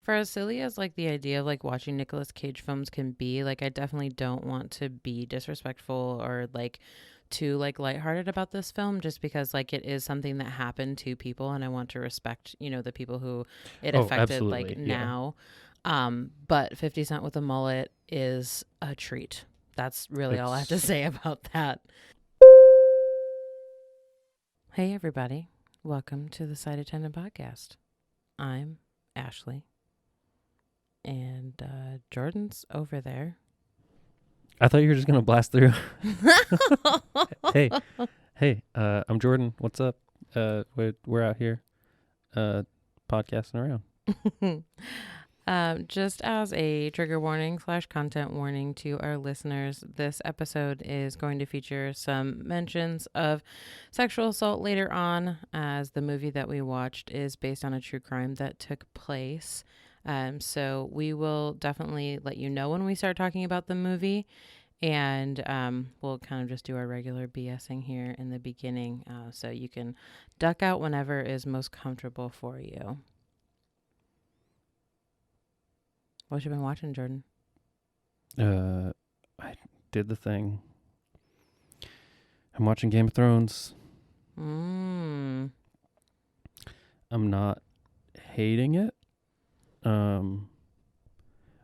For as silly as like the idea of like watching Nicolas Cage films can be, like I definitely don't want to be disrespectful or like too like lighthearted about this film just because like it is something that happened to people and I want to respect, the people who it Oh, affected like absolutely. Yeah. now. But 50 Cent with a mullet is a treat. That's really all I have to It's say about that. Hey everybody. Welcome to the Side Attendant Podcast. I'm Ashley and Jordan's over there. I thought you were just gonna blast through. Hey, hey. I'm Jordan. What's up? We're out here, podcasting around. Just as a trigger warning / content warning to our listeners, this episode is going to feature some mentions of sexual assault later on, as the movie that we watched is based on a true crime that took place. So we will definitely let you know when we start talking about the movie. And we'll kind of just do our regular BSing here in the beginning, so you can duck out whenever is most comfortable for you. What you been watching, Jordan? I did the thing. I'm watching Game of Thrones. Mm. I'm not hating it.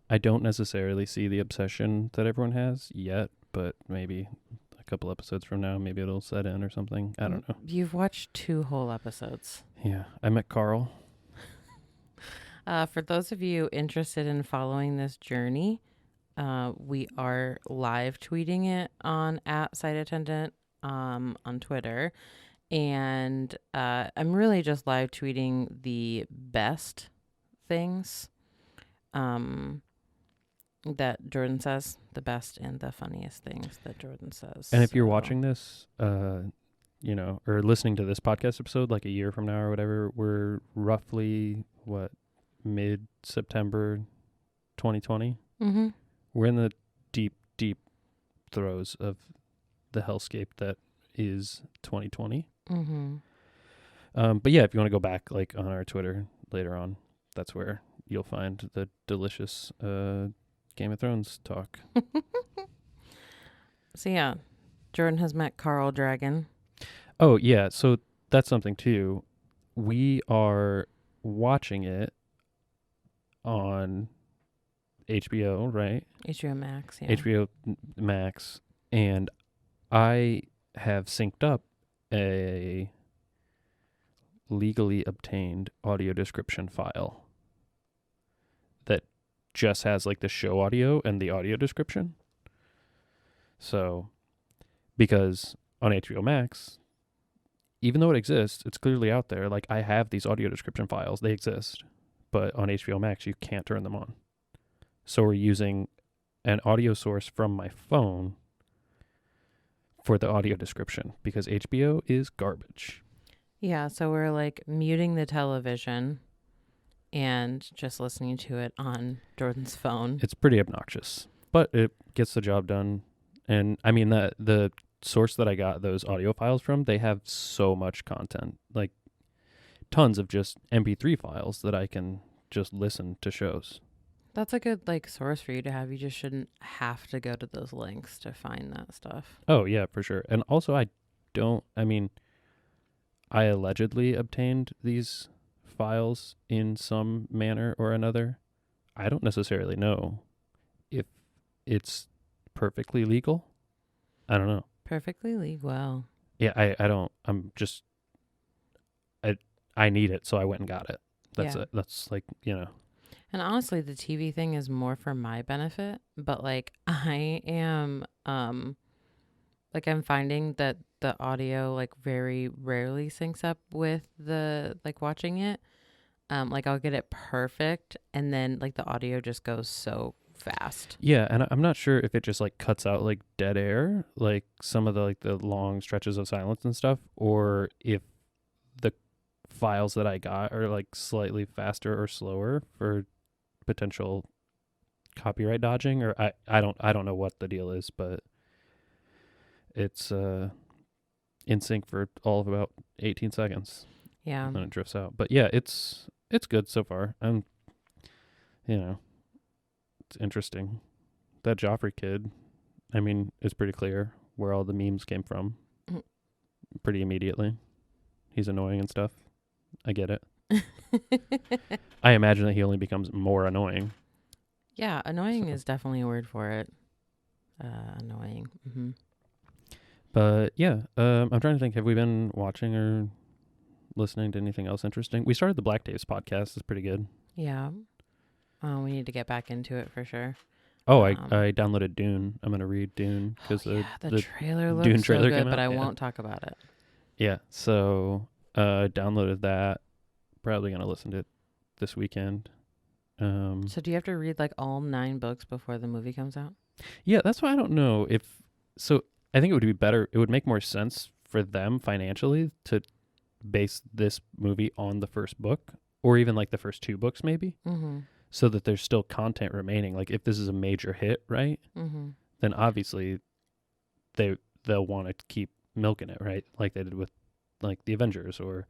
I don't necessarily see the obsession that everyone has yet, but maybe a couple episodes from now, maybe it'll set in or something. I don't know. You've watched 2 whole episodes. Yeah, I met Carl. For those of you interested in following this journey, we are live tweeting it on @SiteAttendant on Twitter. And I'm really just live tweeting the best things that Jordan says, the best and the funniest things that Jordan says. And if you're watching this, or listening to this podcast episode like a year from now or whatever, we're roughly, mid-September 2020? Mm-hmm. We're in the deep, deep throes of the hellscape that is 2020. Mm-hmm. But yeah, if you want to go back like on our Twitter later on, that's where you'll find the delicious Game of Thrones talk. So yeah, Jordan has met Carl Dragon. Oh yeah, so that's something too. We are watching it on HBO, right? HBO Max, yeah. HBO Max, and I have synced up a legally obtained audio description file that just has like the show audio and the audio description. So, because on HBO Max, even though it exists, it's clearly out there. Like I have these audio description files, they exist, but on HBO Max, you can't turn them on. So we're using an audio source from my phone for the audio description because HBO is garbage. Yeah, so we're like muting the television and just listening to it on Jordan's phone. It's pretty obnoxious, but it gets the job done. And I mean, the source that I got those audio files from, they have so much content, like tons of just MP3 files that I can just listen to shows. That's a good like source for you to have. You just shouldn't have to go to those links to find that stuff. Oh yeah, for sure. And also I allegedly obtained these files in some manner or another. I don't necessarily know if it's perfectly legal. I don't know. Perfectly legal. Yeah, I don't. I need it, so I went and got it. That's it. That's like, And honestly, the TV thing is more for my benefit, but like I am like I'm finding that the audio like very rarely syncs up with the like watching it. Like I'll get it perfect and then like the audio just goes so fast. Yeah, and I'm not sure if it just like cuts out like dead air, like some of the like the long stretches of silence and stuff, or if the files that I got are like slightly faster or slower for potential copyright dodging, or I don't know what the deal is, but it's in sync for all of about 18 seconds. Yeah. And then it drifts out. But yeah, it's good so far. you know, it's interesting. That Joffrey kid, I mean, it's pretty clear where all the memes came from pretty immediately. He's annoying and stuff. I get it. I imagine that he only becomes more annoying. Yeah, annoying So. is definitely a word for it. Annoying. Mm-hmm. But yeah, I'm trying to think. Have we been watching or listening to anything else interesting? We started the Black Days podcast. It's pretty good. Yeah. We need to get back into it for sure. Oh, I downloaded Dune. I'm gonna read Dune because the the trailer looks Dune so trailer good, came out. but I Yeah. won't talk about it. Yeah. So I downloaded that. Probably gonna listen to it this weekend. So do you have to read like all 9 books before the movie comes out? Yeah, that's why I don't know if. So I think it would be better. It would make more sense for them financially to base this movie on the first book, or even like the first 2 books, maybe, Mm-hmm. so that there's still content remaining. Like if this is a major hit, right? Mm-hmm. Then obviously they'll want to keep milking it, right? Like they did with like the Avengers or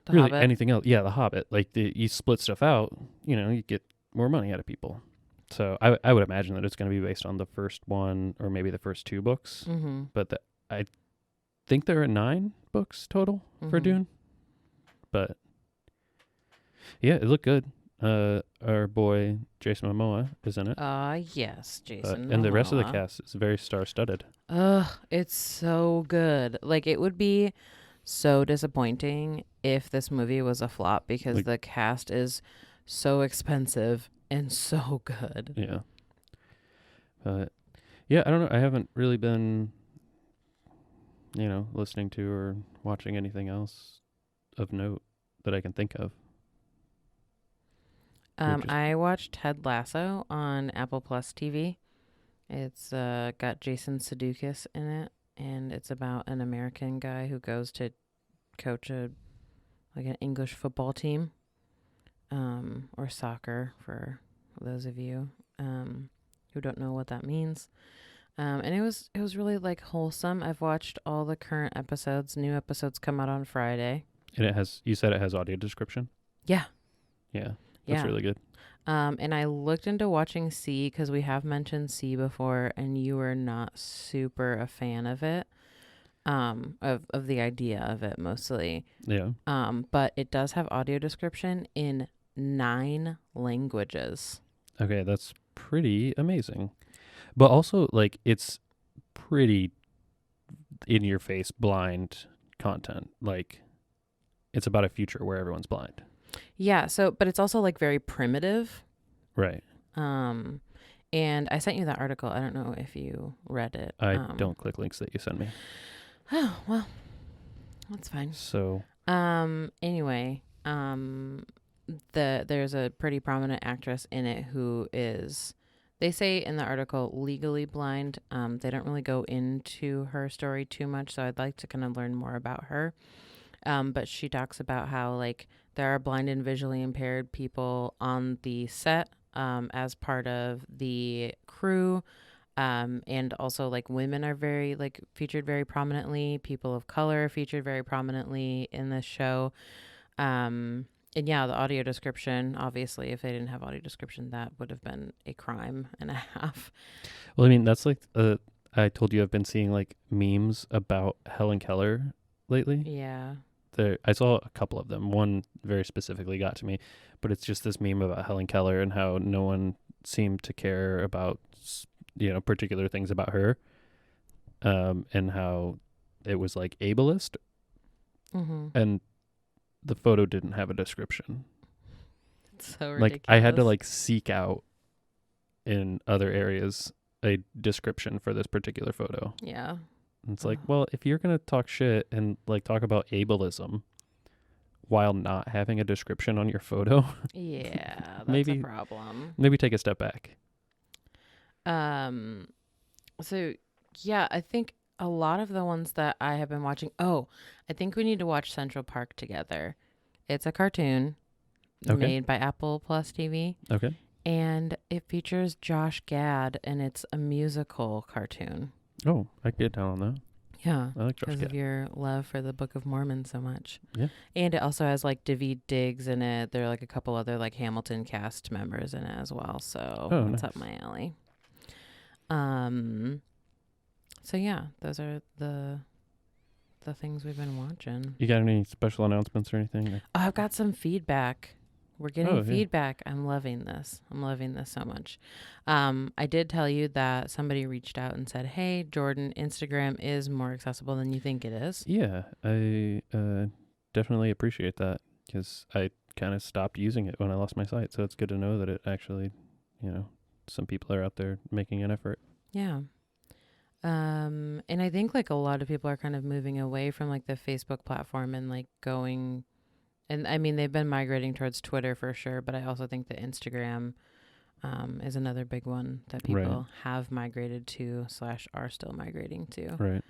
The really Hobbit. anything else. Yeah, the Hobbit. Like you split stuff out, you get more money out of people. So I would imagine that it's going to be based on the first one or maybe the first 2 books. Mm-hmm. But I think there are 9 books total for Dune. But yeah, it looked good. Our boy Jason Momoa is in it. Yes, Jason. And the rest of the Momoa. cast is very star-studded. It's so good. Like, it would be so disappointing if this movie was a flop because Like- the cast is so expensive and so good. Yeah. But yeah, I don't know. I haven't really been, listening to or watching anything else of note that I can think of. I watched Ted Lasso on Apple Plus TV. It's got Jason Sudeikis in it, and it's about an American guy who goes to coach an English football team, or soccer for those of you who don't know what that means. And it was really like wholesome. I've watched all the current episodes. New episodes come out on Friday. And you said it has audio description? Yeah. Yeah. That's really good. And I looked into watching C because we have mentioned C before, and you were not super a fan of it, of the idea of it mostly. Yeah. But it does have audio description in 9 languages. Okay, that's pretty amazing. But also, like, it's pretty in your face blind content. Like, it's about a future where everyone's blind. Yeah, but it's also like very primitive. Right. And I sent you that article. I don't know if you read it. I don't click links that you send me. Oh, well, that's fine. So. Anyway, there's a pretty prominent actress in it who is, they say in the article, legally blind. They don't really go into her story too much, so I'd like to kind of learn more about her. But she talks about how like there are blind and visually impaired people on the set as part of the crew. And also like women are very like featured very prominently. People of color are featured very prominently in this show. And yeah, the audio description, obviously, if they didn't have audio description, that would have been a crime and a half. Well, I mean, that's like, I told you I've been seeing like memes about Helen Keller lately. Yeah. I saw a couple of them. One very specifically got to me, but it's just this meme about Helen Keller and how no one seemed to care about, particular things about her, and how it was like ableist, and the photo didn't have a description. It's so ridiculous. Like I had to like seek out in other areas a description for this particular photo. Yeah. And it's like, well, if you're going to talk shit and like talk about ableism while not having a description on your photo, yeah, that's maybe a problem. Maybe take a step back. So yeah, I think a lot of the ones that I have been watching. Oh, I think we need to watch Central Park together. It's a cartoon made by Apple Plus TV. Okay. And it features Josh Gad, and it's a musical cartoon. Oh, I can get down on that. Yeah, I like Josh because of Gad. your love for the Book of Mormon so much. Yeah. And it also has like Daveed Diggs in it. There are like a couple other like Hamilton cast members in it as well. So Oh, that's nice. up my alley. Um. So yeah, those are the things we've been watching. You got any special announcements or anything? Oh, I've got some feedback. We're getting Oh, yeah. feedback. I'm loving this. I'm loving this so much. I did tell you that somebody reached out and said, "Hey, Jordan, Instagram is more accessible than you think it is." Yeah, I definitely appreciate that because I kind of stopped using it when I lost my sight. So it's good to know that it actually, some people are out there making an effort. Yeah. And I think like a lot of people are kind of moving away from like the Facebook platform and like going, and I mean, they've been migrating towards Twitter for sure, but I also think that Instagram is another big one that Right. people have migrated to / are still migrating to. Right.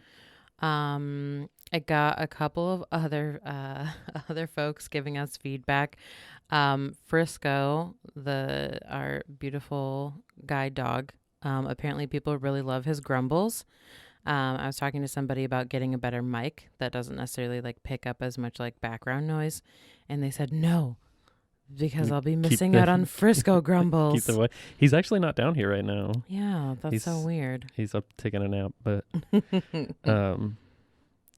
I got a couple of other other folks giving us feedback. Frisco, our beautiful guide dog. Apparently, people really love his grumbles. I was talking to somebody about getting a better mic that doesn't necessarily like pick up as much like background noise, and they said no because I'll be missing out on Frisco Keep grumbles. the way. He's actually not down here right now. Yeah, that's so weird. He's up taking a nap, but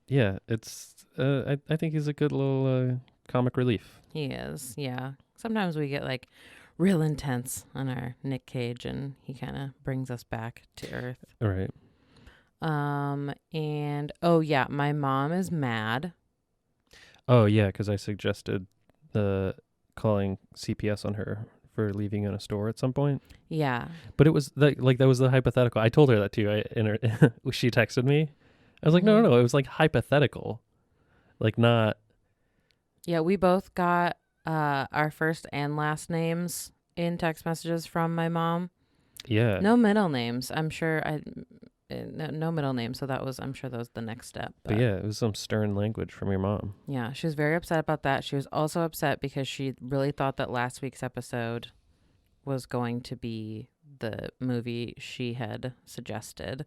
yeah, it's I think he's a good little comic relief. He is, yeah. Sometimes we get like real intense on our Nick Cage, and he kind of brings us back to earth. All right. And oh yeah, my mom is mad. Oh yeah, because I suggested the calling CPS on her for leaving in a store at some point. Yeah, But it was that was the hypothetical. I told her that too. She texted me. I was like, no. It was like hypothetical, like not. Yeah, we both got our first and last names in text messages from my mom. Yeah. No middle names. I'm sure no middle names. So I'm sure that was the next step. But yeah, it was some stern language from your mom. Yeah, she was very upset about that. She was also upset because she really thought that last week's episode was going to be the movie she had suggested.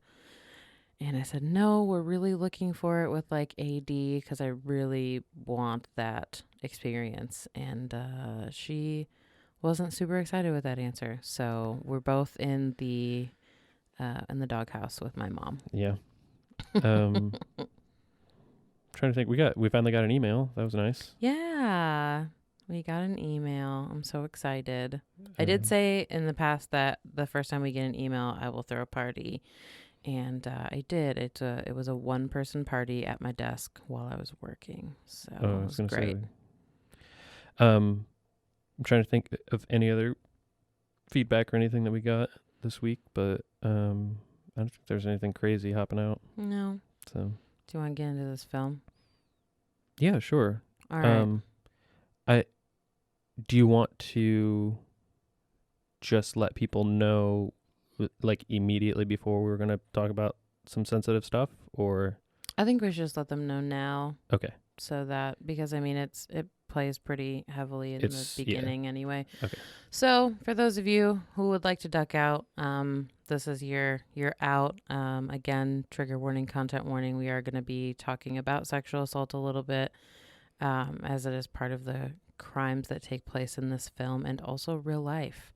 And I said, no, we're really looking for it with like AD because I really want that experience. And she wasn't super excited with that answer. So we're both in the doghouse with my mom. Yeah. Trying to think. We finally got an email. That was nice. Yeah, we got an email. I'm so excited. I did say in the past that the first time we get an email, I will throw a party. And I did. It was a one-person party at my desk while I was working. So it was great. I'm trying to think of any other feedback or anything that we got this week, but I don't think there's anything crazy hopping out. No. So. Do you want to get into this film? Yeah, sure. All right. Do you want to just let people know like immediately before we're going to talk about some sensitive stuff, or I think we should just let them know now. Okay. So that, because I mean, it plays pretty heavily in the beginning anyway. Okay. So for those of you who would like to duck out, this is your out. Again, trigger warning, content warning. We are going to be talking about sexual assault a little bit, as it is part of the crimes that take place in this film and also real life.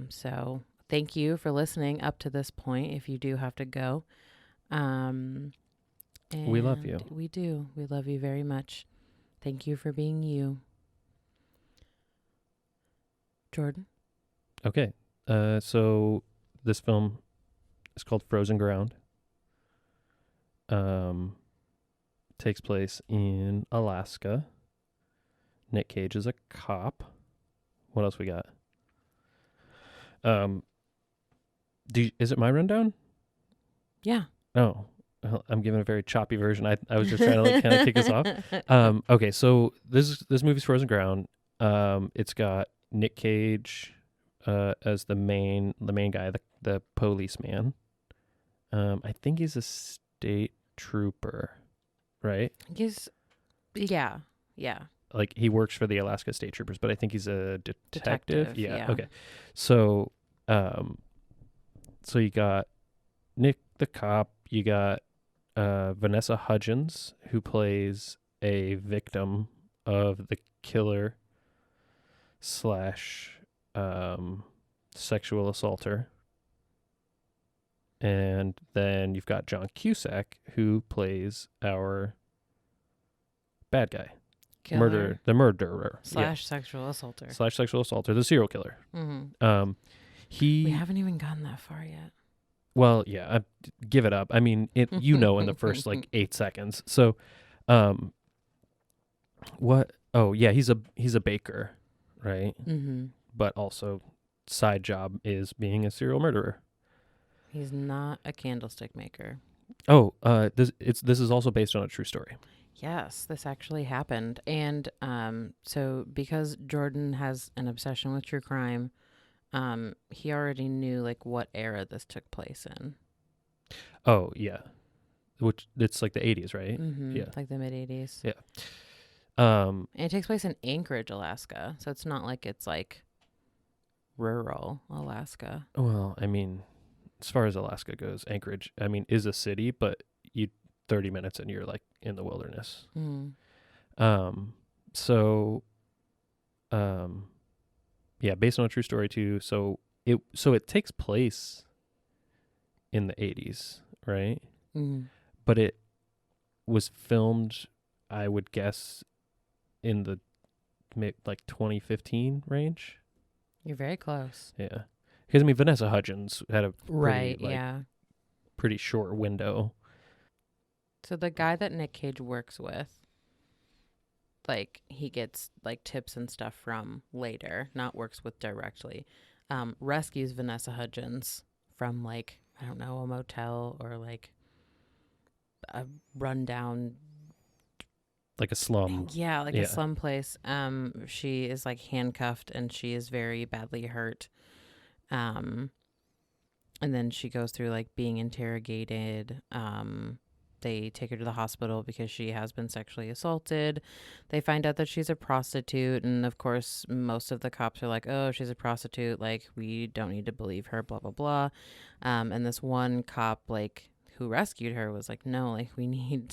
So thank you for listening up to this point. If you do have to go, we love you. We do. We love you very much. Thank you for being you. Jordan? Okay. So this film is called Frozen Ground. Takes place in Alaska. Nick Cage is a cop. What else we got? Is it my rundown? Yeah. Oh. Well, I'm giving a very choppy version. I was just trying to kind of kick us off. Okay, so this movie's Frozen Ground. It's got Nick Cage as the main guy, the policeman. I think he's a state trooper, right? Yeah. Like he works for the Alaska State Troopers, but I think he's a detective. Yeah. Okay. So, so you got Nick the cop. You got Vanessa Hudgens, who plays a victim of the killer slash sexual assaulter. And then you've got John Cusack, who plays our bad guy. Killer The murderer. slash sexual assaulter. Slash sexual assaulter, the serial killer. Mm-hmm. He... We haven't even gotten that far yet. Well, yeah, give it up. I mean, in the first like 8 seconds. So, what? Oh, yeah, he's a baker, right? Mm-hmm. But also, side job is being a serial murderer. He's not a candlestick maker. Oh, this is also based on a true story. Yes, this actually happened, and so because Jordan has an obsession with true crime, he already knew like what era this took place in. Oh yeah, which it's like the 80s, right? Mm-hmm. Yeah, like the mid 80s. Yeah. And it takes place in Anchorage, Alaska, so it's not like it's like rural Alaska. Well, I mean, as far as Alaska goes, Anchorage, I mean, is a city, but 30 minutes and you're like in the wilderness. Mm. So, yeah, based on a true story too. So it takes place in the 80s, right? Mm. But it was filmed, I would guess, in the like 2015 range. You're very close. Yeah, because I mean, Vanessa Hudgens had a pretty short window. So the guy that Nick Cage works with, like he gets like tips and stuff from later, not works with directly, rescues Vanessa Hudgens from like, I don't know, a motel or like a rundown, like a slum. Yeah, like a slum place. She is like handcuffed and she is very badly hurt. And then she goes through like being interrogated. They take her to the hospital because she has been sexually assaulted. They find out that she's a prostitute. And of course, most of the cops are like, oh, she's a prostitute. Like, we don't need to believe her, blah, blah, blah. And this one cop, like, who rescued her was like, no, like, we need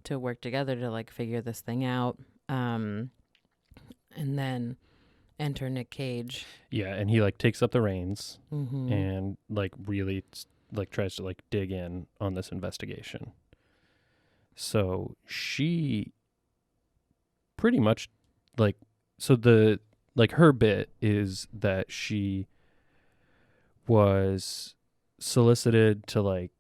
to work together to, like, figure this thing out. And then enter Nick Cage. Yeah, and he, like, takes up the reins Mm-hmm. and, like, really, like, tries to, like, dig in on this investigation. So she pretty much like, so the, like, her bit is that she was solicited to like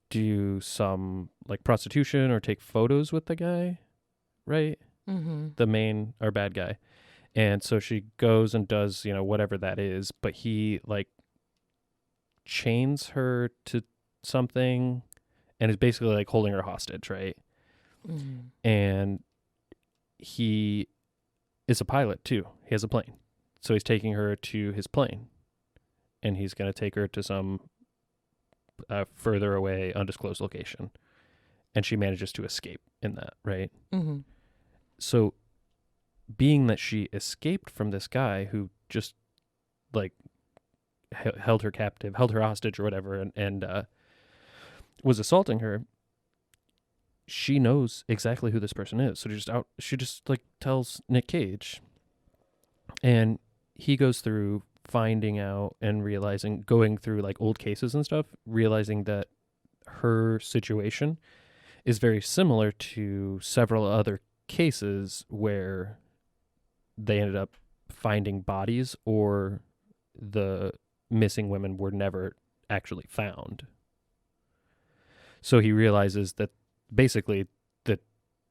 do some like prostitution or take photos with the guy, right? Mm-hmm. Our bad guy. And so she goes and does, whatever that is, but he like chains her to something and is basically like holding her hostage, right? Mm-hmm. And he is a pilot too. He has a plane. So he's taking her to his plane and he's going to take her to some further away, undisclosed location. And she manages to escape in that, right? Mm-hmm. So being that she escaped from this guy who just like held her captive, held her hostage or whatever, and was assaulting her, she knows exactly who this person is. So she just like tells Nick Cage, and he goes through finding out and realizing, going through like old cases and stuff, realizing that her situation is very similar to several other cases where they ended up finding bodies or the missing women were never actually found. So he realizes that basically the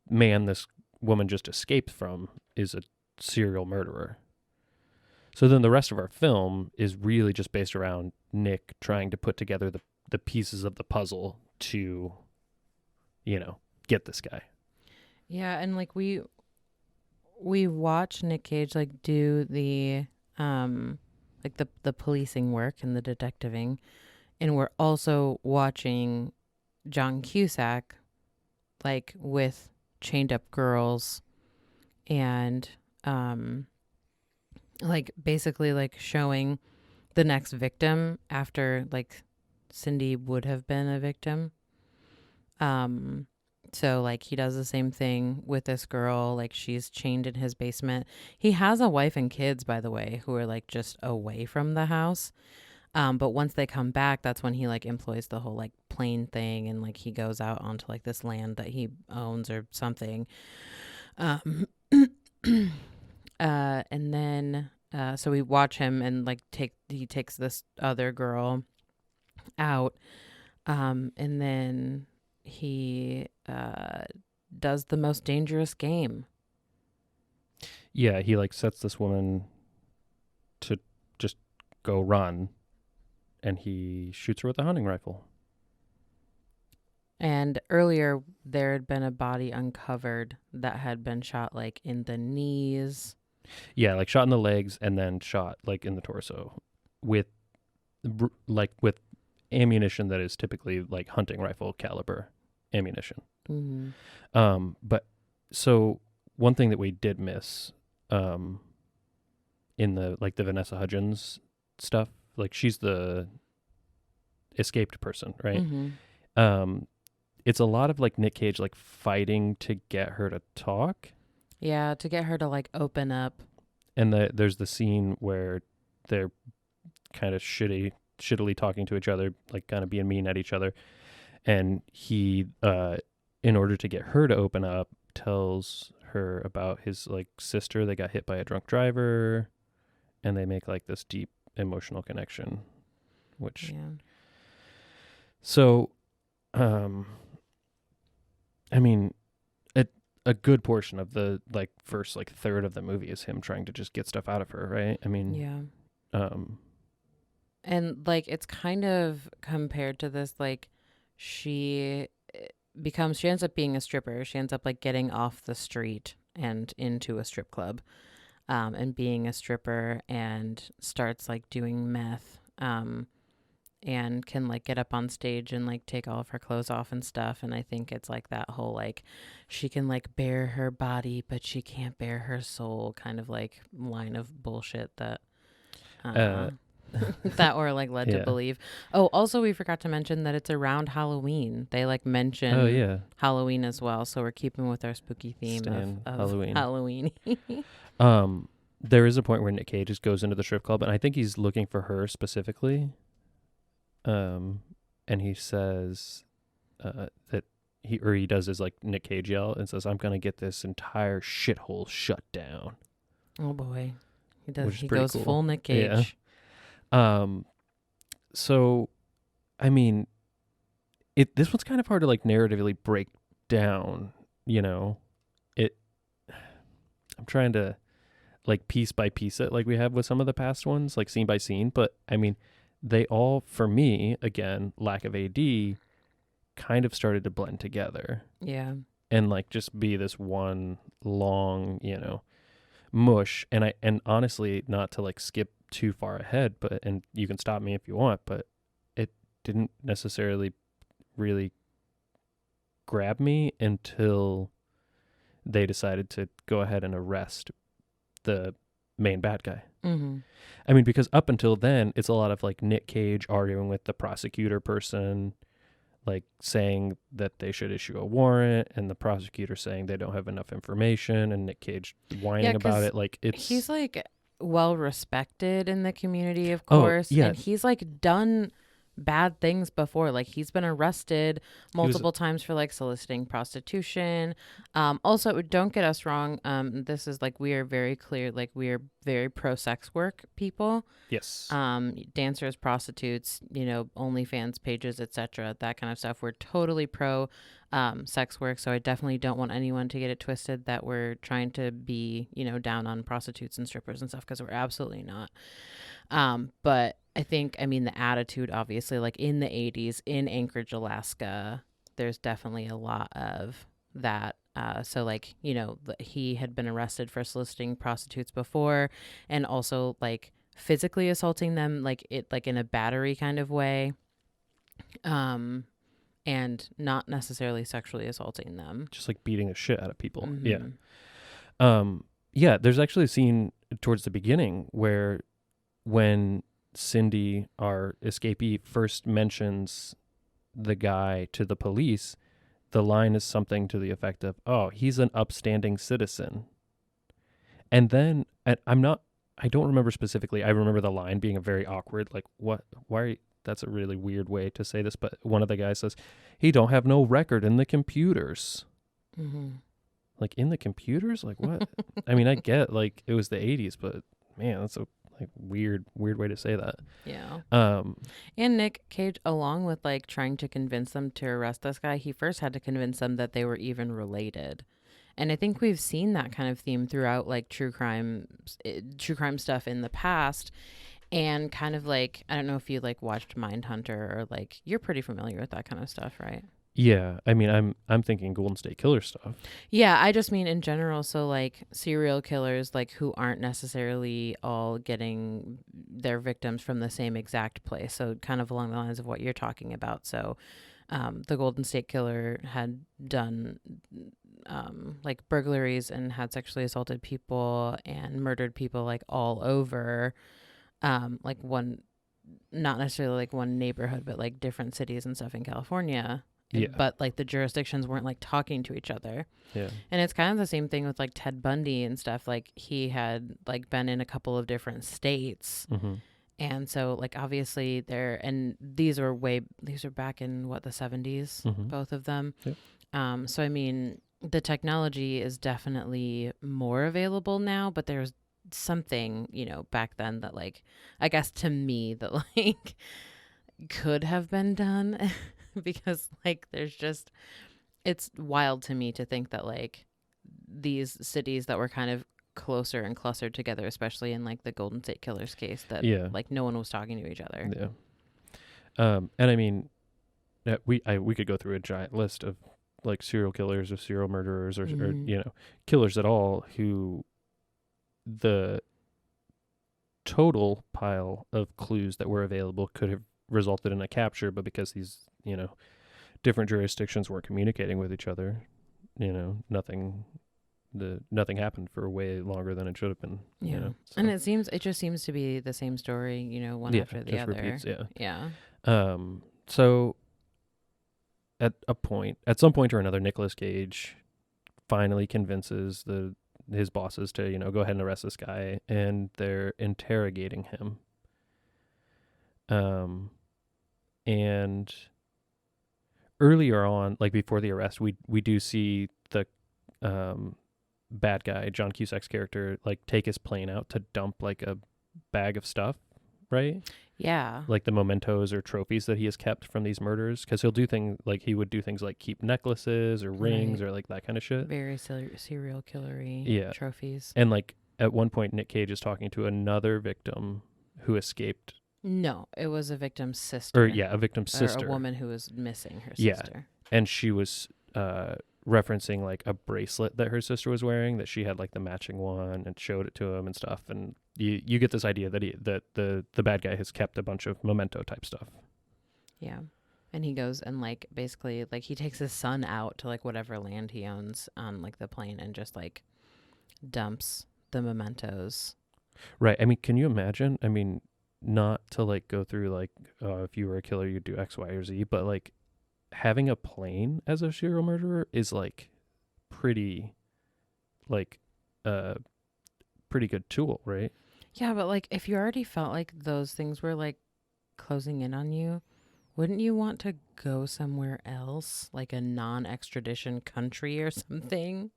man this woman just escaped from is a serial murderer. So then the rest of our film is really just based around Nick trying to put together the pieces of the puzzle to, get this guy. Yeah, and like we watch Nick Cage like do the like the policing work and the detectiving, and we're also watching John Cusack like with chained up girls and like basically like showing the next victim after like Cindy would have been a victim. So like he does the same thing with this girl, like she's chained in his basement. He has a wife and kids, by the way, who are like just away from the house. But once they come back, that's when he like employs the whole like plane thing, and like he goes out onto like this land that he owns or something. Um, and then so we watch him and like he takes this other girl out, and then he does the most dangerous game. Yeah, he like sets this woman to just go run, and he shoots her with a hunting rifle. And earlier there had been a body uncovered that had been shot like in the knees. Yeah, like shot in the legs and then shot like in the torso with with ammunition that is typically like hunting rifle caliber ammunition. But so one thing that we did miss in the Vanessa Hudgens stuff, like she's the escaped person, right? It's a lot of like Nick Cage like fighting to get her to talk. Yeah, to get her to like open up. And there's the scene where they're kind of shittily talking to each other, like kind of being mean at each other. And he, in order to get her to open up, tells her about his like sister that got hit by a drunk driver, and they make like this deep emotional connection, which. Yeah. So, I mean, a good portion of the like first like third of the movie is him trying to just get stuff out of her, right? I mean, yeah. And like it's kind of compared to this, like she ends up being a stripper. She ends up like getting off the street and into a strip club, and being a stripper, and starts like doing meth. And can like get up on stage and like take all of her clothes off and stuff. And I think it's like that whole like she can like bear her body but she can't bear her soul kind of like line of bullshit that that were like led to believe. Oh, also we forgot to mention that it's around Halloween. They like mention Halloween as well, so we're keeping with our spooky theme of Halloween. There is a point where Nick Cage just goes into the strip club, and I think he's looking for her specifically. And he says that he does his like Nick Cage yell and says, "I'm gonna get this entire shithole shut down." Oh boy, he does. He goes cool. Full Nick Cage. Yeah. So, I mean, this one's kind of hard to like narratively break down. You know, I'm trying to like piece by piece it like we have with some of the past ones, like scene by scene. But I mean, they all, for me, again, lack of AD, kind of started to blend together. Yeah. And like just be this one long, mush. And honestly, not to like skip too far ahead, and you can stop me if you want, but it didn't necessarily really grab me until they decided to go ahead and arrest the main bad guy. Mm-hmm. I mean, because up until then, it's a lot of like Nick Cage arguing with the prosecutor person, like saying that they should issue a warrant, and the prosecutor saying they don't have enough information, and Nick Cage whining about it. Like he's like well respected in the community, of course, and he's like done bad things before. Like he's been arrested multiple times for like soliciting prostitution. Also, don't get us wrong, this is like, we are very clear, like we are very pro sex work people. Yes. Dancers, prostitutes, OnlyFans pages, etc., that kind of stuff. We're totally pro sex work, so I definitely don't want anyone to get it twisted that we're trying to be down on prostitutes and strippers and stuff, because we're absolutely not. But I think, the attitude, obviously, like in the 80s in Anchorage, Alaska, there's definitely a lot of that. So like, he had been arrested for soliciting prostitutes before, and also like physically assaulting them, like in a battery kind of way. And not necessarily sexually assaulting them. Just like beating the shit out of people. Mm-hmm. Yeah. Yeah, there's actually a scene towards the beginning where when Cindy, our escapee, first mentions the guy to the police, the line is something to the effect of, "Oh, he's an upstanding citizen." And then I don't remember specifically. I remember the line being a very awkward, like, what, why, that's a really weird way to say this, but one of the guys says, "He don't have no record in the computers." Mm-hmm. Like, in the computers? Like, what? I mean, I get, like, it was the 80s, but man, that's a like weird way to say that. Yeah. Um, And Nick Cage, along with like trying to convince them to arrest this guy, he first had to convince them that they were even related. And I think we've seen that kind of theme throughout like true crime stuff in the past. And kind of like, I don't know if you like watched Mindhunter or like, you're pretty familiar with that kind of stuff, right? yeah, I mean, I'm thinking Golden State Killer stuff. Yeah, I just mean in general. So, like, serial killers, like, who aren't necessarily all getting their victims from the same exact place. So, kind of along the lines of what you're talking about. So, the Golden State Killer had done, like, burglaries and had sexually assaulted people and murdered people, like, all over, like, not necessarily like one neighborhood, but like different cities and stuff in California. Yeah. But like the jurisdictions weren't like talking to each other. Yeah. And it's kind of the same thing with like Ted Bundy and stuff. Like he had like been in a couple of different states. Mm-hmm. And so like obviously and these are back in what, the 70s, Mm-hmm. both of them. Yep. So I mean, the technology is definitely more available now, but there's something, back then that like, I guess to me that like could have been done because like it's wild to me to think that like these cities that were kind of closer and clustered together, especially in like the Golden State Killers case, that like no one was talking to each other. Yeah. And I mean, we could go through a giant list of like serial killers or serial murderers or killers at all who the total pile of clues that were available could have resulted in a capture, but because these, different jurisdictions weren't communicating with each other, nothing happened for way longer than it should have been. Yeah. So. And it just seems to be the same story, one after the other. Repeats, Yeah. So at some point or another, Nicolas Cage finally convinces his bosses to, go ahead and arrest this guy, and they're interrogating him. And earlier on, like before the arrest, we do see the bad guy, John Cusack's character, like take his plane out to dump like a bag of stuff, right? Yeah. Like the mementos or trophies that he has kept from these murders, because he would do things like keep necklaces or rings or like that kind of shit. Very serial killery trophies. And like at one point, Nick Cage is talking to another victim who escaped. No, it was a victim's sister. A victim's sister. Or a woman who was missing her Yeah. sister. And she was referencing like a bracelet that her sister was wearing, that she had like the matching one, and showed it to him and stuff. And you get this idea that the bad guy has kept a bunch of memento type stuff. Yeah. And he goes and like basically like he takes his son out to like whatever land he owns on like the plane and just like dumps the mementos. Right. I mean, can you imagine? I mean, not to like go through like if you were a killer you'd do X, Y, or Z, but like having a plane as a serial murderer is like pretty good tool, right? Yeah, but like if you already felt like those things were like closing in on you, wouldn't you want to go somewhere else, like a non-extradition country or something?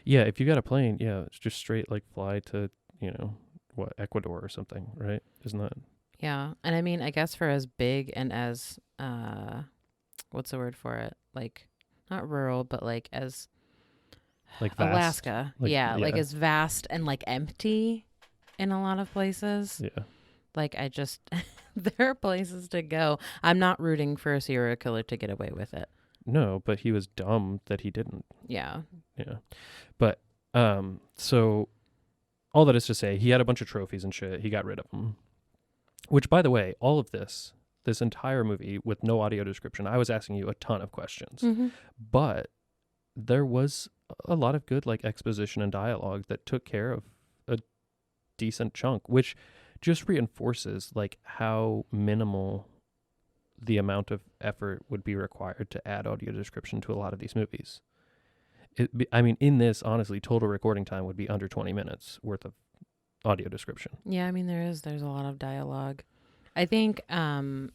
Yeah, if you got a plane, it's just straight like fly to, Ecuador or something, right? Isn't that? Yeah. And I mean, I guess for as big and as what's the word for it? Like not rural, but like as like vast. Alaska. Like as vast and like empty in a lot of places. Yeah. Like I just there are places to go. I'm not rooting for a serial killer to get away with it. No, but he was dumb that he didn't. Yeah. Yeah. But so all that is to say, he had a bunch of trophies and shit. He got rid of them. Which, by the way, all of this entire movie with no audio description, I was asking you a ton of questions. Mm-hmm. But there was a lot of good like exposition and dialogue that took care of a decent chunk, which just reinforces like how minimal the amount of effort would be required to add audio description to a lot of these movies. In this, honestly, total recording time would be under 20 minutes worth of audio description. Yeah, I mean, there's a lot of dialogue. I think, and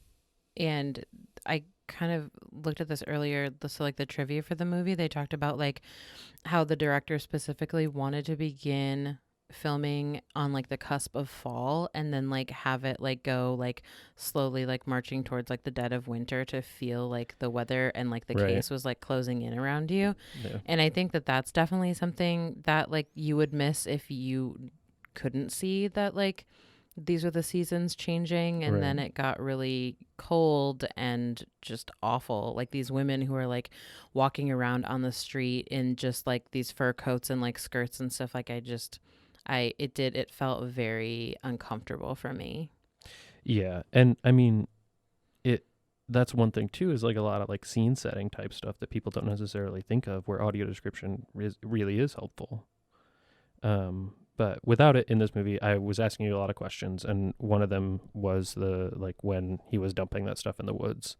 I kind of looked at this earlier. So, like, the trivia for the movie, they talked about, like, how the director specifically wanted to begin filming on, like, the cusp of fall and then, like, have it, like, go, like, slowly, like, marching towards, like, the dead of winter to feel, like, the weather and, like, the Right. case was, like, closing in around you. Yeah. And I think that that's definitely something that, like, you would miss if you couldn't see that, like, these are the seasons changing and Right. then it got really cold and just awful. Like, these women who are, like, walking around on the street in just, like, these fur coats and, like, skirts and stuff. Like, it felt very uncomfortable for me. Yeah. And I mean, that's one thing too, is like a lot of like scene setting type stuff that people don't necessarily think of, where audio description really is helpful. But without it in this movie, I was asking you a lot of questions, and one of them was when he was dumping that stuff in the woods.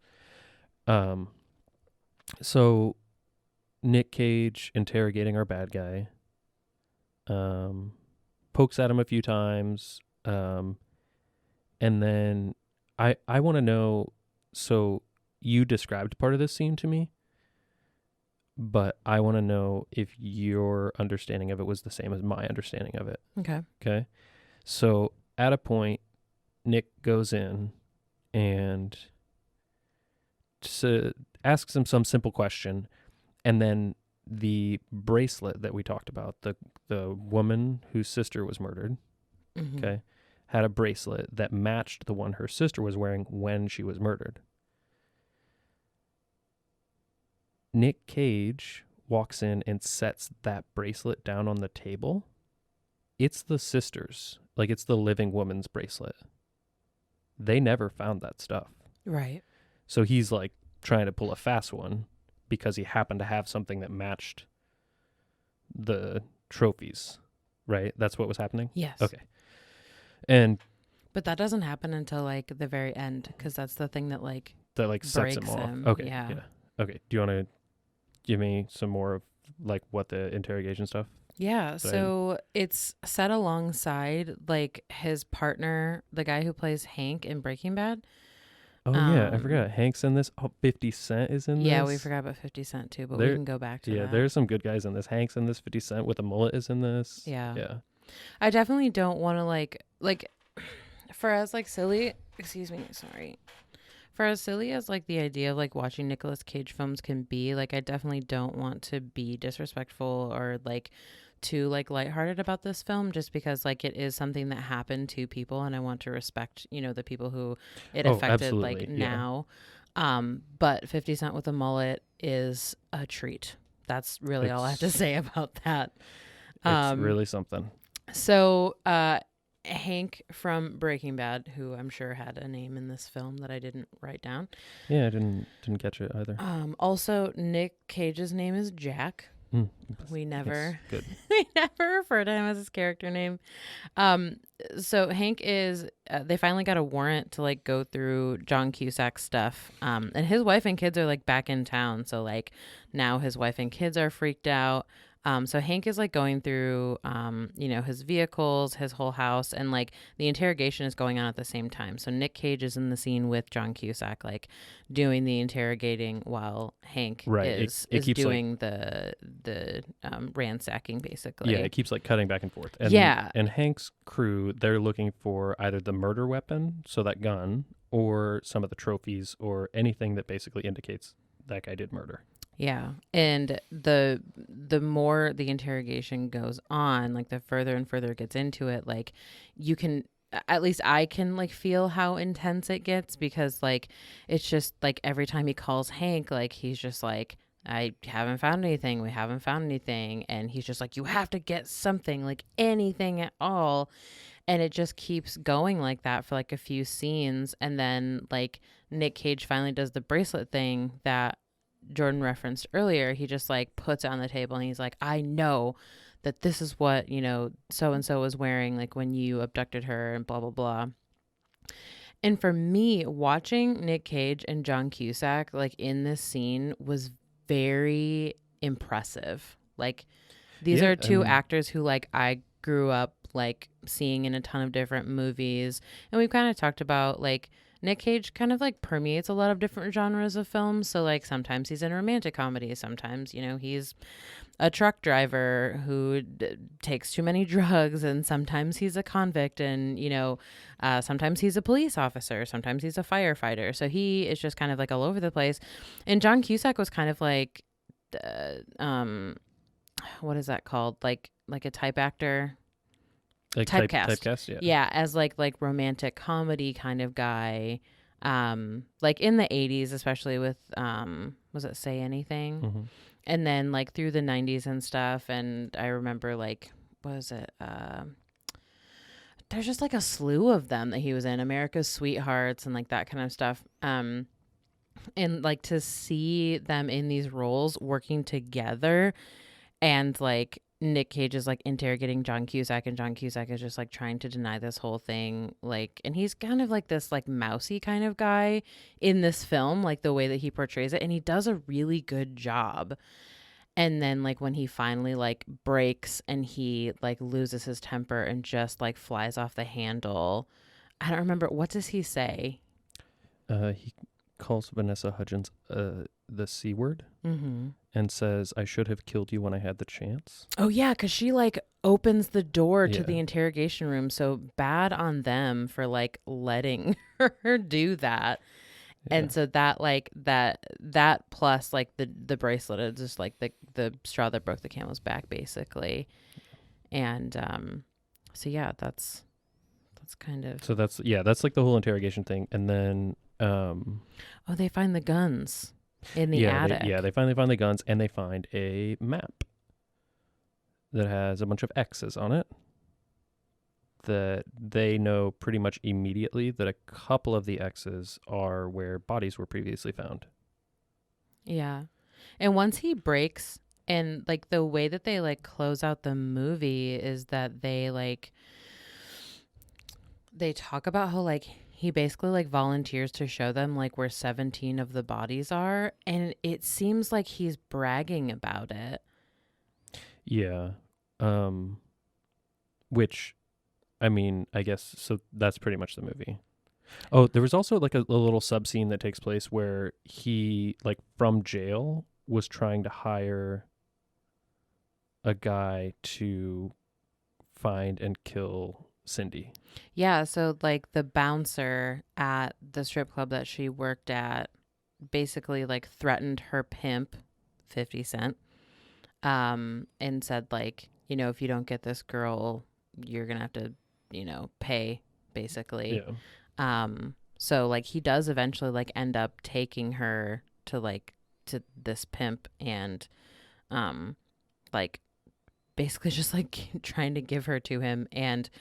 So Nick Cage interrogating our bad guy, pokes at him a few times, and then I want to know. So you described part of this scene to me, but I want to know if your understanding of it was the same as my understanding of it. Okay. Okay. So at a point, Nick goes in and asks him some simple question, and then the bracelet that we talked about, the woman whose sister was murdered, Mm-hmm. okay, had a bracelet that matched the one her sister was wearing when she was murdered. Nick Cage walks in and sets that bracelet down on the table. It's the sister's, like, it's the living woman's bracelet. They never found that stuff. Right. So he's like trying to pull a fast one because he happened to have something that matched the trophies, right? That's what was happening? Yes. Okay. But that doesn't happen until, like, the very end, because that's the thing that, like, that like sets him breaks off. him. Okay. Yeah. Okay. Do you want to give me some more of like what the interrogation stuff? Yeah, so it's set alongside, like, his partner, the guy who plays Hank in Breaking Bad. Oh, yeah, I forgot. Hank's in this. Oh, 50 Cent is in this. Yeah, we forgot about 50 Cent too, but we can go back to that. Yeah, there's some good guys in this. Hank's in this. 50 Cent with a mullet is in this. Yeah. Yeah. I definitely don't want to, like, for as, like, silly, excuse me, sorry. For as silly as, like, the idea of, like, watching Nicolas Cage films can be, like, I definitely don't want to be disrespectful or, like, too, like, lighthearted about this film, just because, like, it is something that happened to people, and I want to respect, the people who it affected, absolutely, like, yeah. now. But 50 Cent with a mullet is a treat. That's really all I have to say about that. It's really something. So, Hank from Breaking Bad, who I'm sure had a name in this film that I didn't write down. Yeah, I didn't catch it either. Also, Nick Cage's name is Jack. We never Good. we never refer to him as his character name. So Hank is they finally got a warrant to, like, go through John Cusack's stuff. And his wife and kids are, like, back in town, so, like, now his wife and kids are freaked out. So Hank is, like, going through, his vehicles, his whole house, and, like, the interrogation is going on at the same time. So Nick Cage is in the scene with John Cusack, like, doing the interrogating while Hank is doing, like, the ransacking, basically. Yeah, it keeps, like, cutting back and forth. And, yeah. And Hank's crew, they're looking for either the murder weapon, so that gun, or some of the trophies, or anything that basically indicates that guy did murder. Yeah. And the more the interrogation goes on, like, the further and further it gets into it, like, you can, at least I can, like, feel how intense it gets, because, like, it's just, like, every time he calls Hank, like, he's just like, I haven't found anything. We haven't found anything. And he's just like, you have to get something, like, anything at all. And it just keeps going like that for, like, a few scenes. And then, like, Nick Cage finally does the bracelet thing that Jordan referenced earlier. He just, like, puts it on the table and he's like, I know that this is what, so-and-so was wearing, like, when you abducted her, and blah, blah, blah. And for me, watching Nick Cage and John Cusack like in this scene was very impressive. Like these Yeah, are I two mean, actors who like I grew up like seeing in a ton of different movies. And we've kind of talked about like Nick Cage kind of like permeates a lot of different genres of films. So like sometimes he's in romantic comedies, sometimes, you know, he's a truck driver who takes too many drugs, and sometimes he's a convict, and you know, sometimes he's a police officer, sometimes he's a firefighter. So he is just kind of like all over the place. And John Cusack was kind of like what is that called, like a type actor, like typecast. typecast. Yeah. Yeah, as like romantic comedy kind of guy, like in the 80s, especially with was it Say Anything, Mm-hmm. and then like through the 90s and stuff. And I remember like, what was it, there's just like a slew of them that he was in, America's Sweethearts and like that kind of stuff. And like to see them in these roles working together, and like Nick Cage is like interrogating John Cusack, and John Cusack is just like trying to deny this whole thing, like, and he's kind of like this like mousy kind of guy in this film, like the way that he portrays it, and he does a really good job. And then like when he finally like breaks and he like loses his temper and just like flies off the handle, I don't remember, what does he say? He calls Vanessa Hudgens the C word Mm-hmm. and says, "I should have killed you when I had the chance." Oh yeah, because she like opens the door to Yeah. the interrogation room. So bad on them for like letting her do that. Yeah. And so that like that plus like the bracelet is just like the straw that broke the camel's back basically. And so yeah, that's kind of, So that's like the whole interrogation thing, and then oh, they find the guns in the yeah, attic. they finally find the guns, and they find a map that has a bunch of X's on it that they know pretty much immediately that a couple of the X's are where bodies were previously found. Yeah. And once he breaks, and like the way that they like close out the movie is that they talk about how like he basically like volunteers to show them like where 17 of the bodies are, and it seems like he's bragging about it. Yeah. Which, I mean, I guess, so that's pretty much the movie. Oh, there was also like a little sub scene that takes place where he, like, from jail was trying to hire a guy to find and kill Cindy. Yeah, so like the bouncer at the strip club that she worked at basically like threatened her pimp 50 Cent, and said like, you know, if you don't get this girl, you're gonna have to, you know, pay basically. Yeah. So like he does eventually like end up taking her to like to this pimp, and like basically just like trying to give her to him, and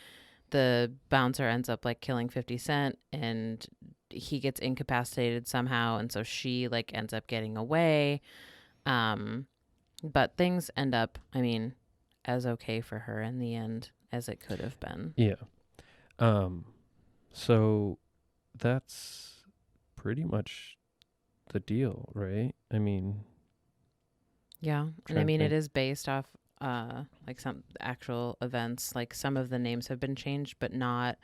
the bouncer ends up like killing 50 Cent, and he gets incapacitated somehow, and so she like ends up getting away. But things end up, I mean, as okay for her in the end as it could have been. Yeah. So that's pretty much the deal, right? I mean, Yeah. And I trying to mean, it think. is based off like some actual events. Like some of the names have been changed, but not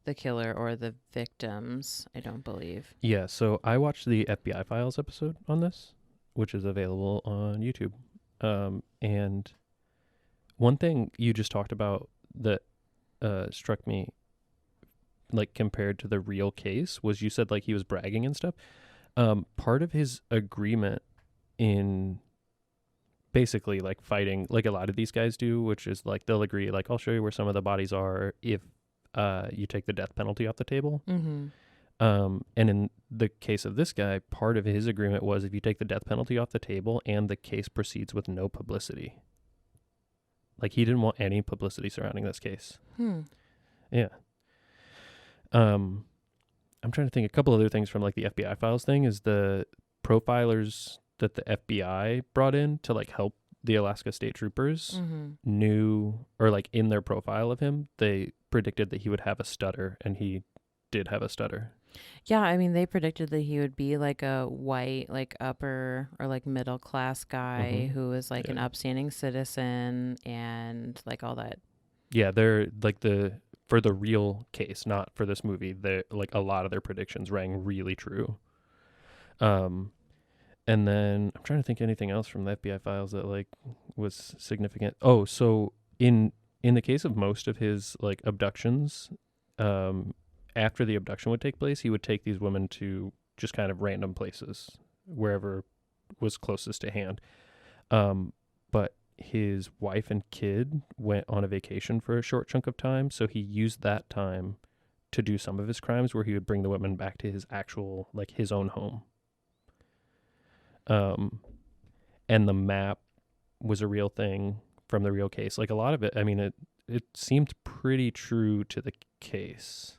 the killer or the victims, I don't believe. Yeah, so I watched the FBI Files episode on this, which is available on YouTube. And one thing you just talked about that struck me, like compared to the real case, was you said like he was bragging and stuff. Part of his agreement in basically like fighting, like a lot of these guys do, which is like they'll agree, like, I'll show you where some of the bodies are if you take the death penalty off the table. Mm-hmm. And in the case of this guy, part of his agreement was if you take the death penalty off the table and the case proceeds with no publicity. Like he didn't want any publicity surrounding this case. Yeah. I'm trying to think. A couple other things from like the FBI Files thing is the profilers that the FBI brought in to like help the Alaska State Troopers Mm-hmm. knew, or like in their profile of him, they predicted that he would have a stutter, and he did have a stutter. Yeah, I mean, they predicted that he would be like a white, like upper or like middle class guy Mm-hmm. who was like an Yeah. upstanding citizen and like all that. Yeah, they're like for the real case, not for this movie. They like a lot of their predictions rang really true. Um, and then I'm trying to think anything else from the FBI files that like was significant. Oh, so in the case of most of his like abductions, um, after the abduction would take place, he would take these women to just kind of random places wherever was closest to hand. But his wife and kid went on a vacation for a short chunk of time, so he used that time to do some of his crimes where he would bring the women back to his actual like his own home. Um and the map was a real thing from the real case. Like a lot of it, I mean it seemed pretty true to the case.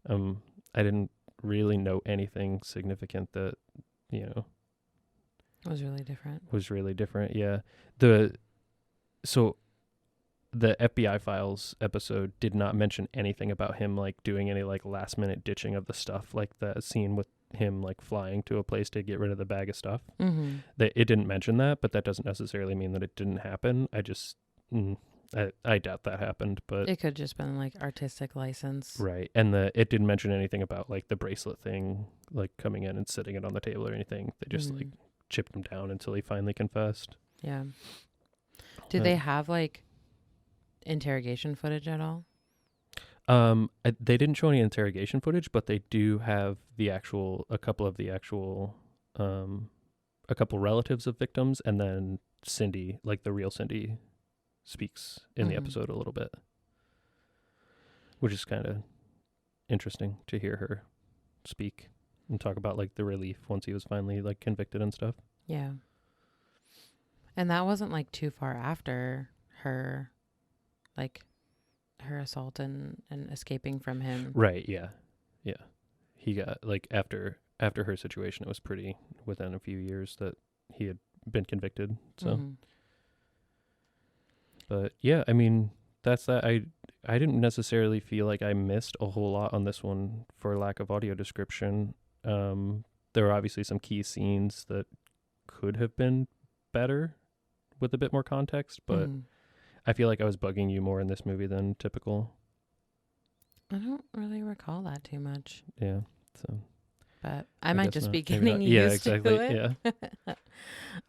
I didn't really know anything significant that, you know, It was really different. was really different. Yeah. The so the FBI files episode did not mention anything about him like doing any like last minute ditching of the stuff, like the scene with him like flying to a place to get rid of the bag of stuff. Mm-hmm. That it didn't mention that, but that doesn't necessarily mean that it didn't happen. I doubt that happened, but It could just been like artistic license. right. And it didn't mention anything about like the bracelet thing, like coming in and sitting it on the table or anything. They just like chipped him down until he finally confessed. Yeah. Did they have like interrogation footage at all? They didn't show any interrogation footage, but they do have a couple of the actual, a couple relatives of victims, and then Cindy, like the real Cindy, speaks in the episode a little bit, which is kind of interesting to hear her speak and talk about like the relief once he was finally like convicted and stuff. Yeah. And that wasn't like too far after her, like her assault and escaping from him. Right. Yeah. Yeah. He got like after her situation, it was pretty within a few years that he had been convicted. So, but yeah, I mean, that's that. I didn't necessarily feel like I missed a whole lot on this one for lack of audio description. There are obviously some key scenes that could have been better with a bit more context, but I feel like I was bugging you more in this movie than typical. I don't really recall that too much. Yeah. So, but I might just not. be Maybe getting not. used to exactly. it.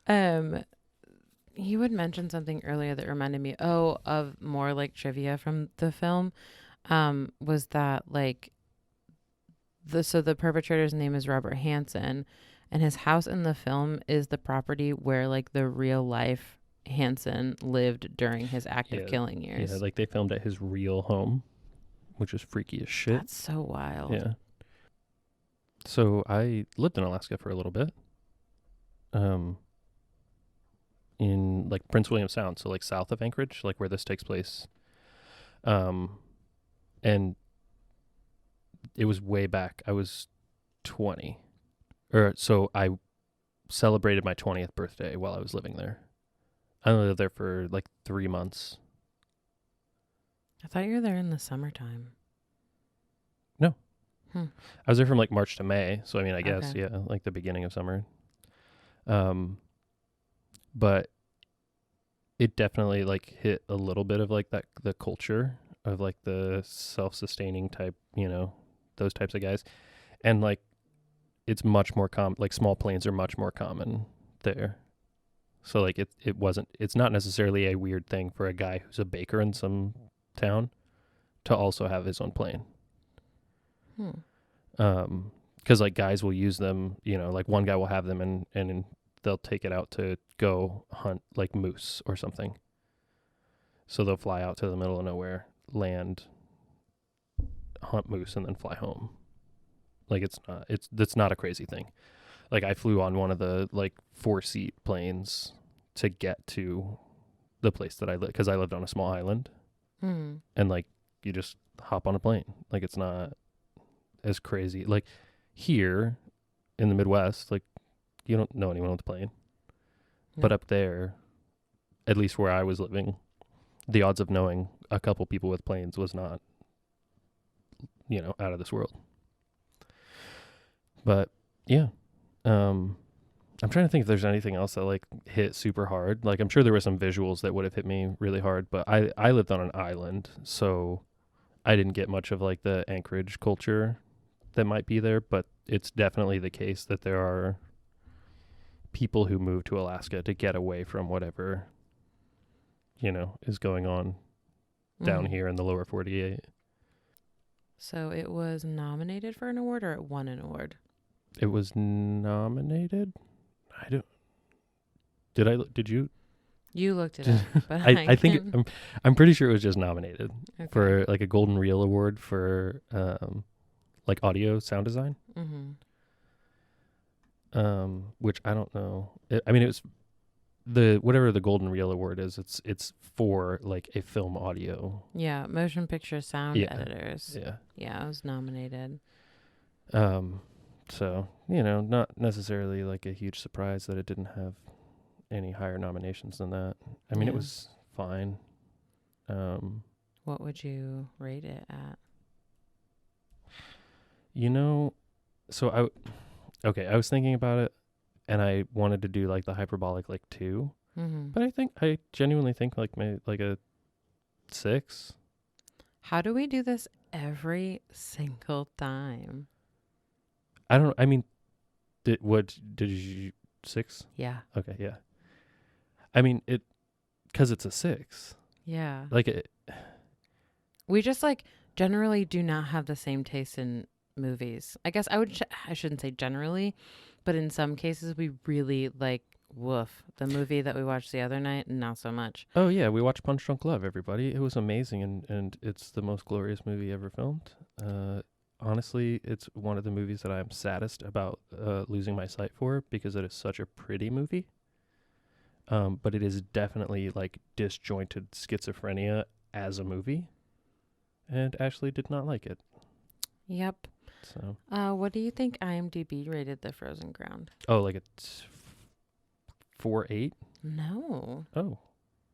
Yeah. You would mention something earlier that reminded me, of more like trivia from the film. Was that like the perpetrator's name is Robert Hansen, and his house in the film is the property where like the real life Hansen lived during his active killing years. Yeah, like they filmed at his real home, which is freaky as shit. That's so wild. Yeah. So I lived in Alaska for a little bit. In like Prince William Sound, so like south of Anchorage, like where this takes place. And it was way back. I was 20. So I celebrated my 20th birthday while I was living there. I only lived there for like 3 months. I thought you were there in the summertime. No. I was there from like March to May, so I mean, I guess, Okay. yeah, like the beginning of summer. But it definitely like hit a little bit of like that, the culture of like the self-sustaining type, you know, those types of guys. And like, it's much more common, like small planes are much more common there. So like it's not necessarily a weird thing for a guy who's a baker in some town to also have his own plane. Because like guys will use them, you know, like one guy will have them and they'll take it out to go hunt like moose or something. So they'll fly out to the middle of nowhere, land, hunt moose, and then fly home. Like that's not a crazy thing. Like I flew on one of the like 4-seat planes to get to the place that I live, because I lived on a small island, and like you just hop on a plane. Like it's not as crazy. Like here in the Midwest, like you don't know anyone with a plane, but up there, at least where I was living, the odds of knowing a couple people with planes was not, you know, out of this world. But yeah, I'm trying to think if there's anything else that like hit super hard. Like I'm sure there were some visuals that would have hit me really hard, but I lived on an island, so I didn't get much of like the Anchorage culture that might be there, but it's definitely the case that there are people who move to Alaska to get away from whatever, is going on down here in the lower 48. So it was nominated for an award, or it won an award? It was nominated. Did you? You looked it up, but I think I'm pretty sure it was just nominated okay. for like a Golden Reel Award for like audio sound design. Which I don't know. It was whatever the Golden Reel Award is. It's for like a film audio. Yeah, motion picture sound editors. Yeah, I was nominated. So not necessarily like a huge surprise that it didn't have any higher nominations than that. I mean, it was fine. What would you rate it at? So I was thinking about it, and I wanted to do like the hyperbolic like 2, but I genuinely think like maybe like a 6. How do we do this every single time? I don't. I mean, did you 6? Yeah. Okay, yeah. I mean because it's a 6. Yeah. Like we just like generally do not have the same taste in movies. I guess I shouldn't say generally, but in some cases we really like the movie that we watched the other night, not so much. Oh yeah, we watched Punch Drunk Love, everybody. It was amazing, and it's the most glorious movie ever filmed. Honestly, it's one of the movies that I am saddest about losing my sight for, because it is such a pretty movie. But it is definitely like disjointed schizophrenia as a movie, and Ashley did not like it. Yep. So, what do you think IMDb rated The Frozen Ground? oh, like it's 4.8? No. Oh,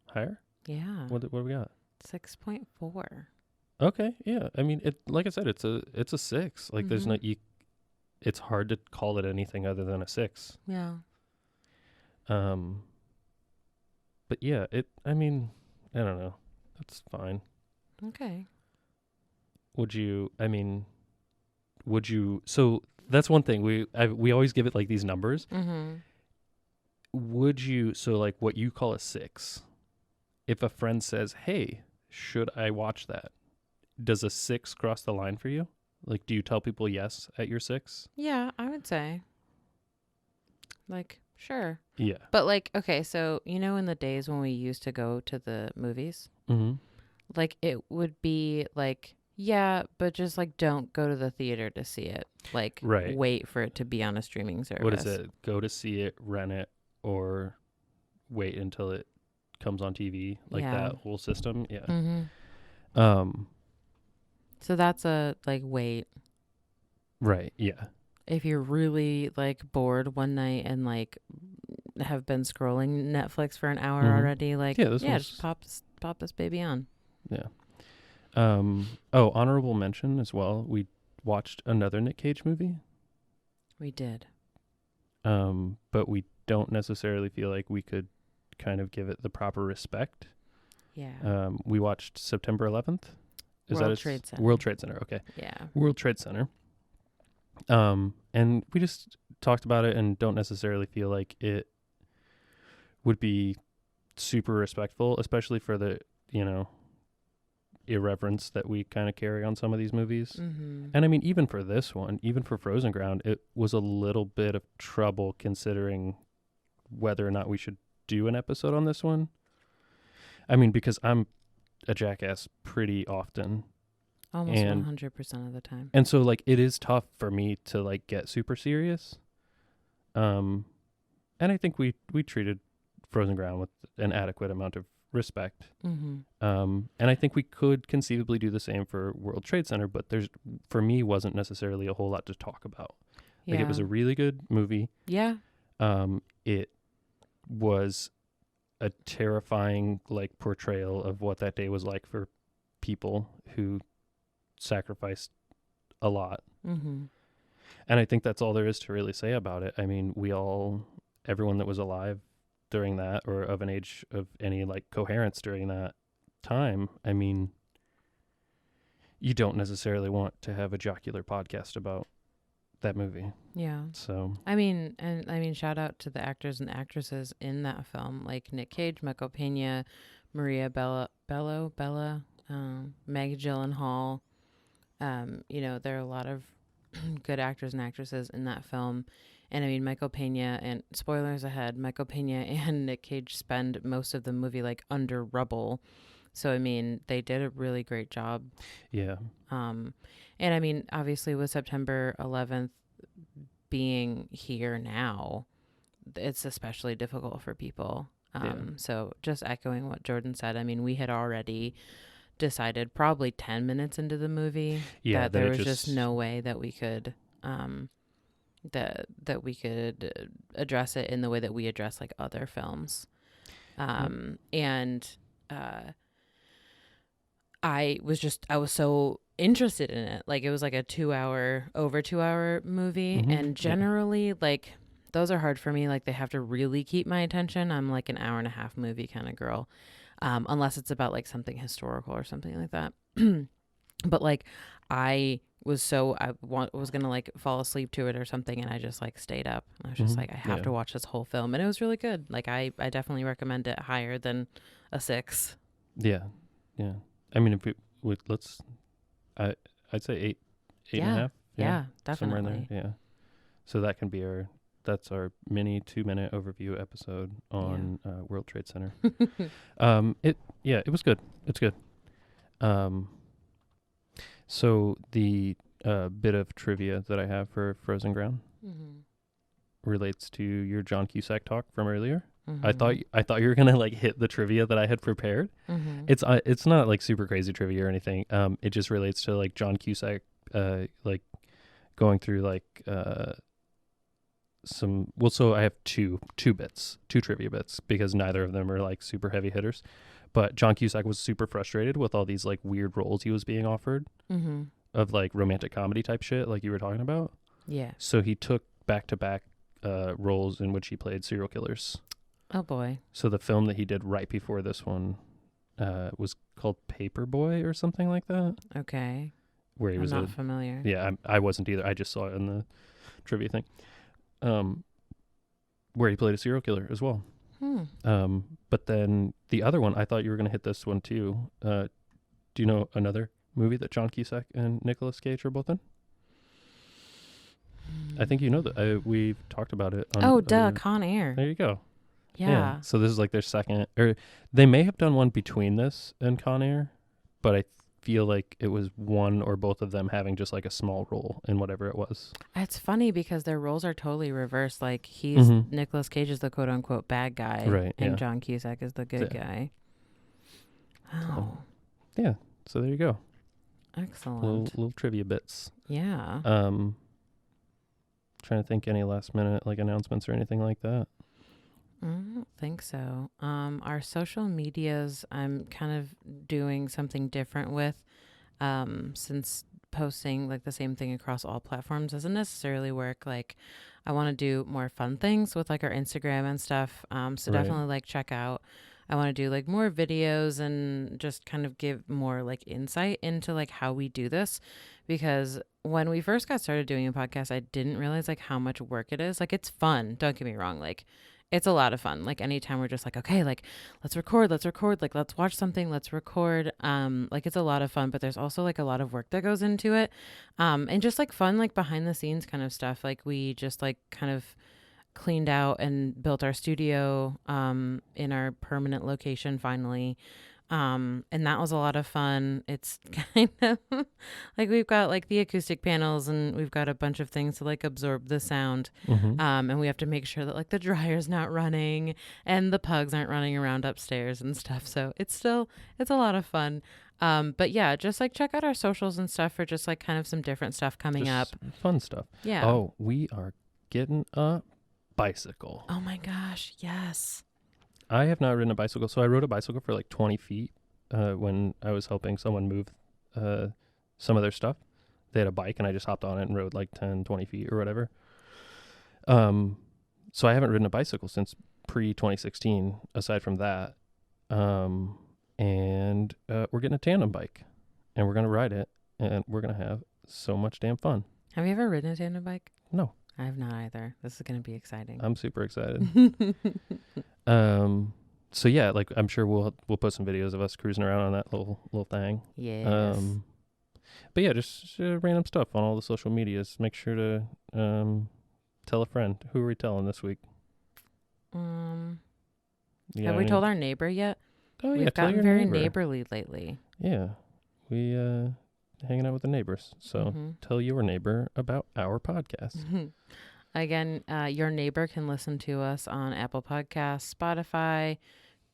higher? Yeah. What do we got? 6.4. Okay, yeah. I mean, like I said, it's a 6. Like there's no it's hard to call it anything other than a 6. Yeah. But yeah, I mean, I don't know. That's fine. Okay. So that's one thing. We always give it like these numbers. So like what you call a 6, if a friend says, "Hey, should I watch that?" Does a 6 cross the line for you? Like, do you tell people yes at your 6? Yeah, I would say. Like, sure. Yeah. But like, okay, so in the days when we used to go to the movies, like it would be like, yeah, but just like don't go to the theater to see it. Like, wait for it to be on a streaming service. What is it? Go to see it, rent it, or wait until it comes on TV. Like that whole system. Yeah. So that's a like wait. Right. Yeah. If you're really like bored one night and like have been scrolling Netflix for an hour already, like just pop this baby on. Yeah. Honorable mention as well. We watched another Nick Cage movie. We did. But we don't necessarily feel like we could kind of give it the proper respect. Yeah. We watched September 11th. World Trade Center. World Trade Center. Okay. Yeah. World Trade Center. And we just talked about it and don't necessarily feel like it would be super respectful, especially for the, irreverence that we kind of carry on some of these movies. And I mean, even for this one, even for Frozen Ground, it was a little bit of trouble considering whether or not we should do an episode on this one. I mean, because I'm a jackass pretty often. Almost 100% of the time. And so like it is tough for me to like get super serious. And I think we treated Frozen Ground with an adequate amount of respect. And I think we could conceivably do the same for World Trade Center, but for me wasn't necessarily a whole lot to talk about. Like it was a really good movie. Yeah. It was a terrifying like portrayal of what that day was like for people who sacrificed a lot. And I think that's all there is to really say about it. I mean, everyone that was alive during that, or of an age of any like coherence during that time, I mean, you don't necessarily want to have a jocular podcast about that movie. Yeah. So, I mean, shout out to the actors and actresses in that film, like Nick Cage, Michael Pena, Maria Bella, Maggie Gyllenhaal. There are a lot of good actors and actresses in that film. And I mean, Michael Pena, and spoilers ahead, Michael Pena and Nick Cage spend most of the movie like under rubble. So, I mean, they did a really great job. yeah. And I mean, obviously with September 11th being here now, it's especially difficult for people. So just echoing what Jordan said, I mean, we had already decided probably 10 minutes into the movie that there was just no way that we could that we could address it in the way that we address like other films. And I was so interested in it. Like, it was like over 2 hour movie. And generally, like, those are hard for me. Like, they have to really keep my attention. I'm like an hour and a half movie kind of girl. Unless it's about like something historical or something like that. But like, I was going to like fall asleep to it or something. And I just like stayed up. I was just like, I have to watch this whole film. And it was really good. Like, I definitely recommend it higher than a 6. Yeah. Yeah. I mean, if I'd say eight and a half. Yeah, definitely. Somewhere in there. Yeah. So that can be that's our mini 2-minute overview episode on World Trade Center. It was good. It's good. So the bit of trivia that I have for Frozen Ground relates to your John Cusack talk from earlier. I thought you were gonna like hit the trivia that I had prepared. It's not like super crazy trivia or anything. It just relates to like John Cusack, like going through like so I have two trivia bits because neither of them are like super heavy hitters. But John Cusack was super frustrated with all these like weird roles he was being offered of like romantic comedy type shit, like you were talking about. Yeah. So he took back-to-back roles in which he played serial killers. Oh boy. So the film that he did right before this one was called Paperboy or something like that. Okay. Where he was not familiar. Yeah, I wasn't either. I just saw it in the trivia thing. Where he played a serial killer as well. But then the other one, I thought you were going to hit this one too. Do you know another movie that John Cusack and Nicolas Cage are both in? I think you know that. We've talked about it. Con Air. There you go. Yeah. So this is like their second, or they may have done one between this and Con Air, but I feel like it was one or both of them having just like a small role in whatever it was. It's funny because their roles are totally reversed. Like Nicolas Cage is the quote unquote bad guy, right? And John Cusack is the good guy. Oh. Yeah. So there you go. Excellent. Little trivia bits. Yeah. Trying to think any last minute like announcements or anything like that. I don't think so. Our social medias, I'm kind of doing something different with, since posting like the same thing across all platforms doesn't necessarily work. Like, I want to do more fun things with like our Instagram and stuff. So definitely like check out. I want to do like more videos and just kind of give more like insight into like how we do this, because when we first got started doing a podcast, I didn't realize like how much work it is. Like, it's fun. Don't get me wrong. Like, it's a lot of fun. Like, anytime we're just like, okay, like let's record, like let's watch something, let's record. Like, it's a lot of fun, but there's also like a lot of work that goes into it. And just like fun, like behind the scenes kind of stuff. Like, we just like kind of cleaned out and built our studio in our permanent location finally. And that was a lot of fun. It's kind of like we've got like the acoustic panels and we've got a bunch of things to like absorb the sound. And we have to make sure that like the dryer's not running and the pugs aren't running around upstairs and stuff. So it's a lot of fun. But yeah, just like check out our socials and stuff for just like kind of some different stuff coming up. Fun stuff. Yeah. Oh, we are getting a bicycle. Oh my gosh. Yes. I have not ridden a bicycle. So I rode a bicycle for like 20 feet when I was helping someone move some of their stuff they had a bike and I just hopped on it and rode like 10, 20 feet or whatever. So I haven't ridden a bicycle since pre-2016 aside from that. And we're getting a tandem bike and we're going to ride it and we're going to have so much damn fun. Have you ever ridden a tandem bike? No. I have not either. This is going to be exciting. I'm super excited. So yeah, like I'm sure we'll put some videos of us cruising around on that little thing. Yes. But yeah, just random stuff on all the social medias. Make sure to tell a friend. Who are we telling this week? Have we told our neighbor yet? Oh, We've yeah, tell gotten your very neighbor. neighborly lately. Yeah, we hanging out with the neighbors. So tell your neighbor about our podcast. Again, your neighbor can listen to us on Apple Podcasts, Spotify,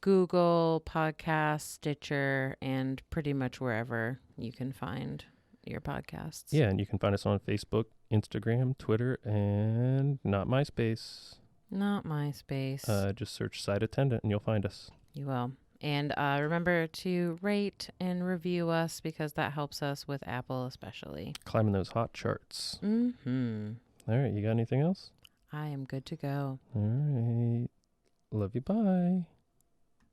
Google Podcasts, Stitcher, and pretty much wherever you can find your podcasts. Yeah, and you can find us on Facebook, Instagram, Twitter, and not MySpace. Not MySpace. Just search Site Attendant and you'll find us. You will. And remember to rate and review us because that helps us with Apple especially. Climbing those hot charts. Mm-hmm. All right, you got anything else? I am good to go. All right. Love you. Bye.